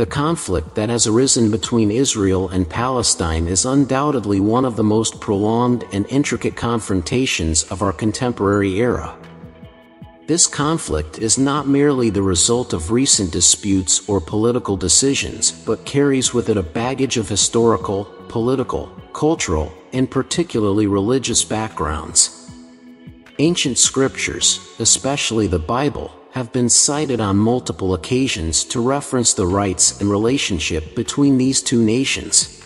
The conflict that has arisen between Israel and Palestine is undoubtedly one of the most prolonged and intricate confrontations of our contemporary era. This conflict is not merely the result of recent disputes or political decisions, but carries with it a baggage of historical, political, cultural, and particularly religious backgrounds. Ancient scriptures, especially the Bible, have been cited on multiple occasions to reference the rights and relationship between these two nations.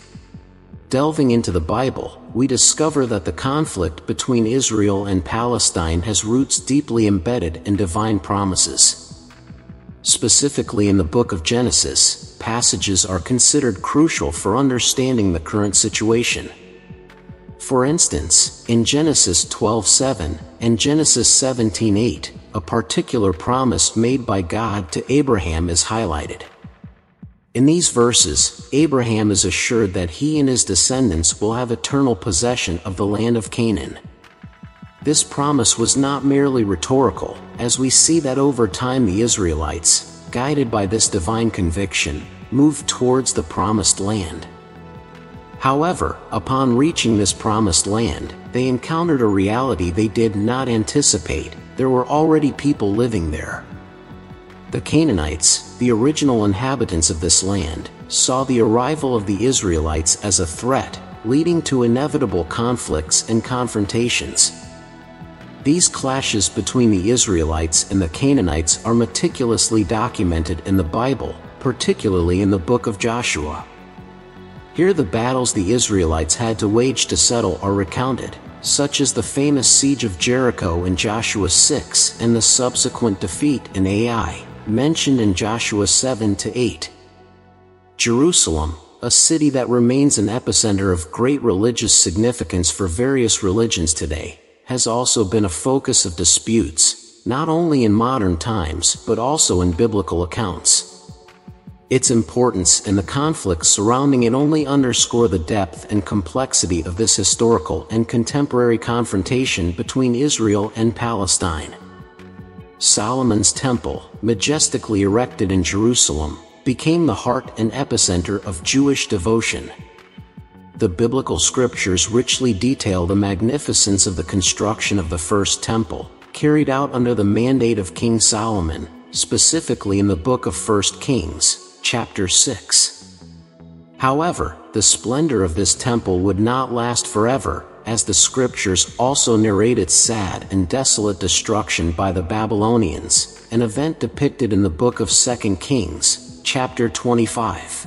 Delving into the Bible, we discover that the conflict between Israel and Palestine has roots deeply embedded in divine promises. Specifically in the book of Genesis, passages are considered crucial for understanding the current situation. For instance, in Genesis 12:7 and Genesis 17:8, a particular promise made by God to Abraham is highlighted. In these verses, Abraham is assured that he and his descendants will have eternal possession of the land of Canaan. This promise was not merely rhetorical, as we see that over time the Israelites, guided by this divine conviction, moved towards the promised land. However, upon reaching this promised land, they encountered a reality they did not anticipate. There were already people living there. The Canaanites, the original inhabitants of this land, saw the arrival of the Israelites as a threat, leading to inevitable conflicts and confrontations. These clashes between the Israelites and the Canaanites are meticulously documented in the Bible, particularly in the book of Joshua. Here the battles the Israelites had to wage to settle are recounted, such as the famous siege of Jericho in Joshua 6 and the subsequent defeat in Ai, mentioned in Joshua 7-8. Jerusalem, a city that remains an epicenter of great religious significance for various religions today, has also been a focus of disputes, not only in modern times but also in biblical accounts. Its importance and the conflicts surrounding it only underscore the depth and complexity of this historical and contemporary confrontation between Israel and Palestine. Solomon's Temple, majestically erected in Jerusalem, became the heart and epicenter of Jewish devotion. The biblical scriptures richly detail the magnificence of the construction of the first temple, carried out under the mandate of King Solomon, specifically in the book of 1 Kings, chapter 6. However, the splendor of this temple would not last forever, as the scriptures also narrate its sad and desolate destruction by the Babylonians, an event depicted in the book of 2 Kings, chapter 25.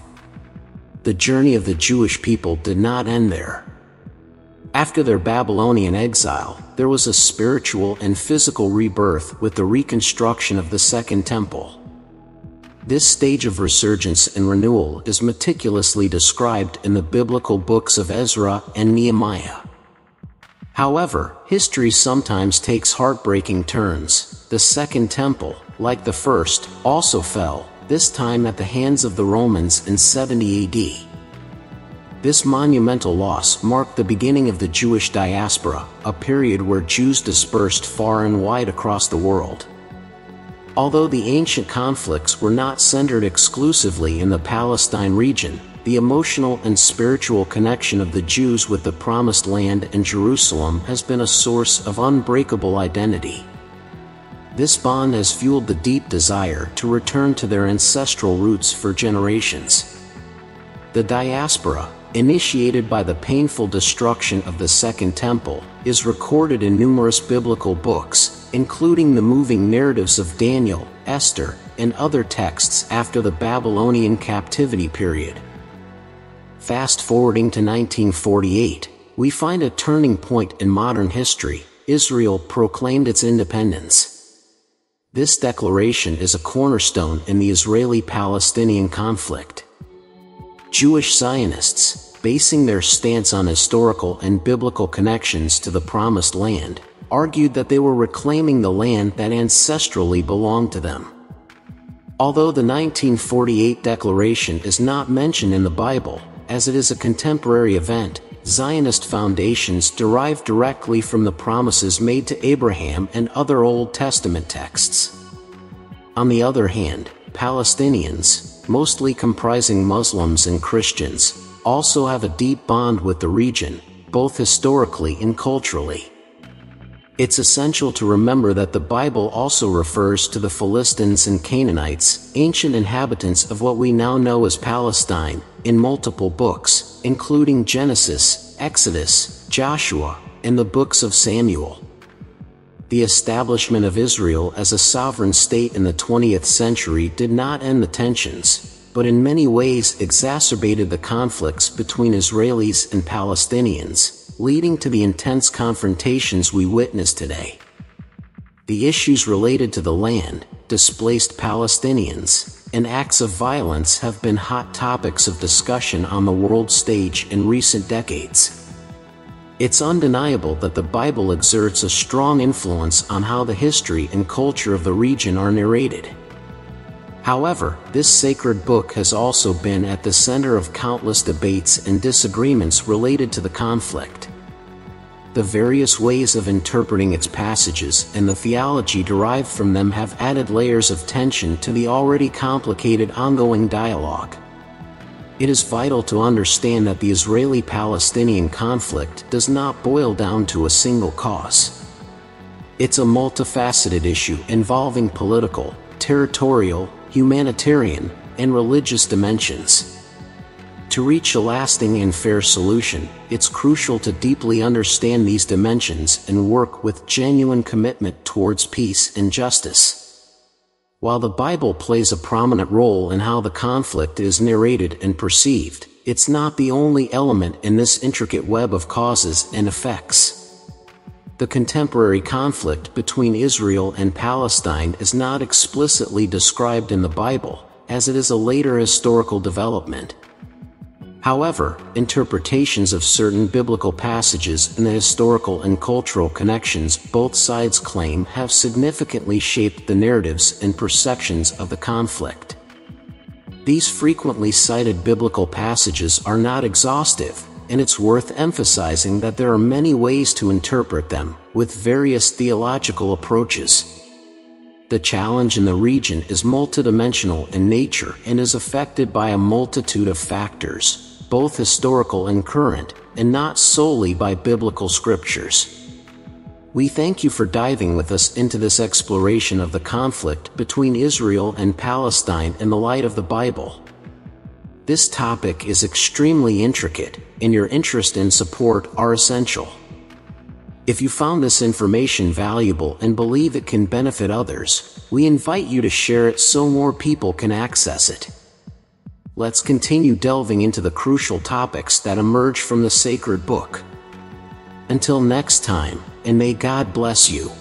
The journey of the Jewish people did not end there. After their Babylonian exile, there was a spiritual and physical rebirth with the reconstruction of the Second Temple. This stage of resurgence and renewal is meticulously described in the biblical books of Ezra and Nehemiah. However, history sometimes takes heartbreaking turns. The Second Temple, like the first, also fell, this time at the hands of the Romans in 70 AD. This monumental loss marked the beginning of the Jewish diaspora, a period where Jews dispersed far and wide across the world. Although the ancient conflicts were not centered exclusively in the Palestine region, the emotional and spiritual connection of the Jews with the Promised Land and Jerusalem has been a source of unbreakable identity. This bond has fueled the deep desire to return to their ancestral roots for generations. The diaspora, initiated by the painful destruction of the Second Temple, is recorded in numerous biblical books, including the moving narratives of Daniel, Esther, and other texts after the Babylonian captivity period. Fast-forwarding to 1948, we find a turning point in modern history. Israel proclaimed its independence. This declaration is a cornerstone in the Israeli-Palestinian conflict. Jewish Zionists, basing their stance on historical and biblical connections to the Promised Land, argued that they were reclaiming the land that ancestrally belonged to them. Although the 1948 declaration is not mentioned in the Bible, as it is a contemporary event, Zionist foundations derive directly from the promises made to Abraham and other Old Testament texts. On the other hand, Palestinians, mostly comprising Muslims and Christians, also have a deep bond with the region, both historically and culturally. It's essential to remember that the Bible also refers to the Philistines and Canaanites, ancient inhabitants of what we now know as Palestine, in multiple books, including Genesis, Exodus, Joshua, and the books of Samuel. The establishment of Israel as a sovereign state in the 20th century did not end the tensions, but in many ways exacerbated the conflicts between Israelis and Palestinians, leading to the intense confrontations we witness today. The issues related to the land, displaced Palestinians, and acts of violence have been hot topics of discussion on the world stage in recent decades. It's undeniable that the Bible exerts a strong influence on how the history and culture of the region are narrated. However, this sacred book has also been at the center of countless debates and disagreements related to the conflict. The various ways of interpreting its passages and the theology derived from them have added layers of tension to the already complicated ongoing dialogue. It is vital to understand that the Israeli-Palestinian conflict does not boil down to a single cause. It's a multifaceted issue involving political, territorial, humanitarian, and religious dimensions. To reach a lasting and fair solution, it's crucial to deeply understand these dimensions and work with genuine commitment towards peace and justice. While the Bible plays a prominent role in how the conflict is narrated and perceived, it's not the only element in this intricate web of causes and effects. The contemporary conflict between Israel and Palestine is not explicitly described in the Bible, as it is a later historical development. However, interpretations of certain biblical passages and the historical and cultural connections both sides claim have significantly shaped the narratives and perceptions of the conflict. These frequently cited biblical passages are not exhaustive, and it's worth emphasizing that there are many ways to interpret them, with various theological approaches. The challenge in the region is multidimensional in nature and is affected by a multitude of factors, both historical and current, and not solely by biblical scriptures. We thank you for diving with us into this exploration of the conflict between Israel and Palestine in the light of the Bible. This topic is extremely intricate, and your interest and support are essential. If you found this information valuable and believe it can benefit others, we invite you to share it so more people can access it. Let's continue delving into the crucial topics that emerge from the sacred book. Until next time, and may God bless you.